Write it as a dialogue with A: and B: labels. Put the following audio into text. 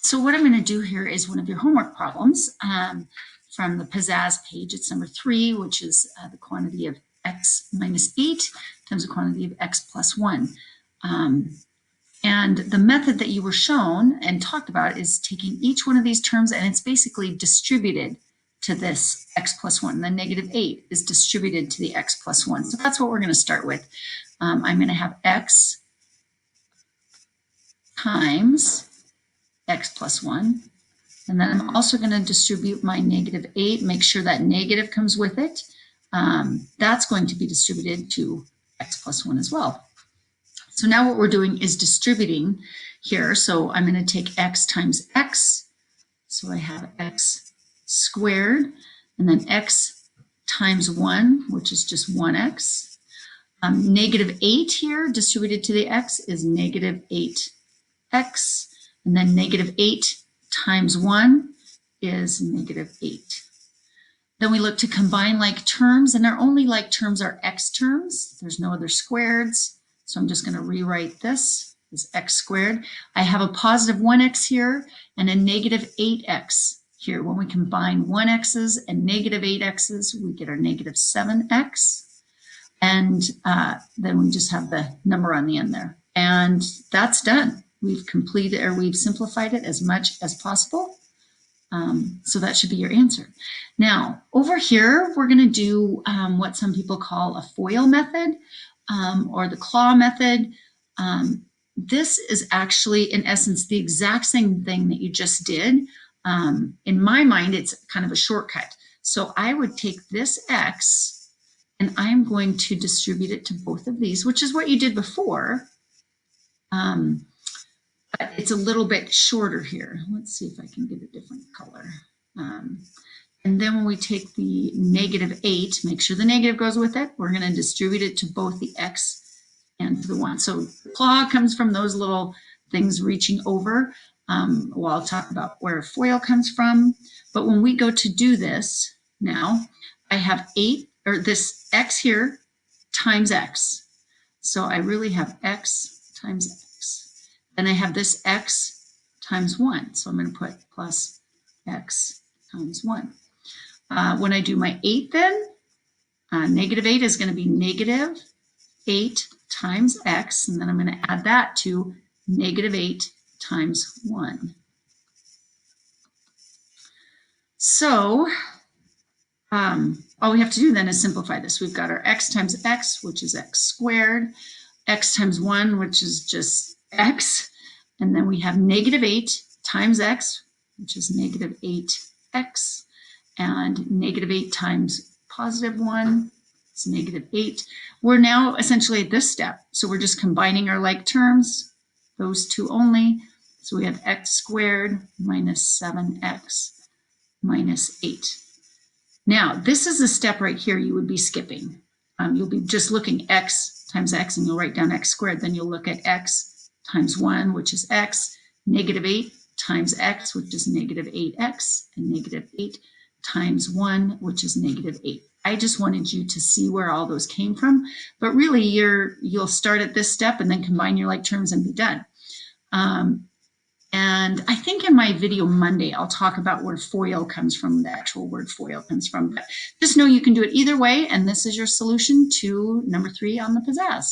A: So what I'm going to do here is one of your homework problems from the Pizzazz page. It's number 3, which is the quantity of x minus 8 times the quantity of x plus 1. And the method that you were shown and talked about is taking each one of these terms and it's basically distributed to this x plus 1. The negative 8 is distributed to the x plus 1. So that's what we're going to start with. I'm going to have x times x plus 1. And then I'm also going to distribute my negative 8, make sure that negative comes with it. That's going to be distributed to x plus 1 as well. So now what we're doing is distributing here. So I'm going to take x times x. So I have x squared, and then x times 1, which is just 1x. Negative 8 here distributed to the x is negative 8x. And then negative 8 times 1 is negative 8. Then we look to combine like terms, and our only like terms are x terms. There's no other squareds. So I'm just going to rewrite this as x squared. I have a positive 1x here and a negative 8x here. When we combine 1x's and negative 8x's, we get our negative 7x. And then we just have the number on the end there. And that's done. We've completed, or we've simplified it as much as possible. So that should be your answer. Now, over here, we're going to do what some people call a FOIL method or the claw method. This is actually, in essence, the exact same thing that you just did. In my mind, it's kind of a shortcut. So I would take this x, and I'm going to distribute it to both of these, which is what you did before. But it's a little bit shorter here. Let's see if I can get a different color. And then when we take the negative 8, make sure the negative goes with it. We're going to distribute it to both the x and to the 1. So the claw comes from those little things reaching over. Well, I'll talk about where FOIL comes from. But when we go to do this now, I have 8, or this x here times x. So I really have x times x. Then I have this x times 1. So I'm going to put plus x times 1. When I do my 8 then, negative 8 is going to be negative 8 times x. And then I'm going to add that to negative 8 times 1. So all we have to do then is simplify this. We've got our x times x, which is x squared, x times 1, which is just x, and then we have negative 8 times x, which is negative 8x, and negative 8 times positive 1 is negative 8. We're now essentially at this step, so we're just combining our like terms, those two only. So we have x squared minus 7x minus 8. Now, this is a step right here you would be skipping. You'll be just looking x times x, and you'll write down x squared. Then you'll look at x times 1, which is x, negative 8 times x, which is negative 8x, and negative 8 times 1, which is negative 8. I just wanted you to see where all those came from, but really you'll start at this step and then combine your like terms and be done. And I think in my video Monday, I'll talk about where FOIL comes from, the actual word FOIL comes from. But just know you can do it either way, and this is your solution to number 3 on the Pizzazz.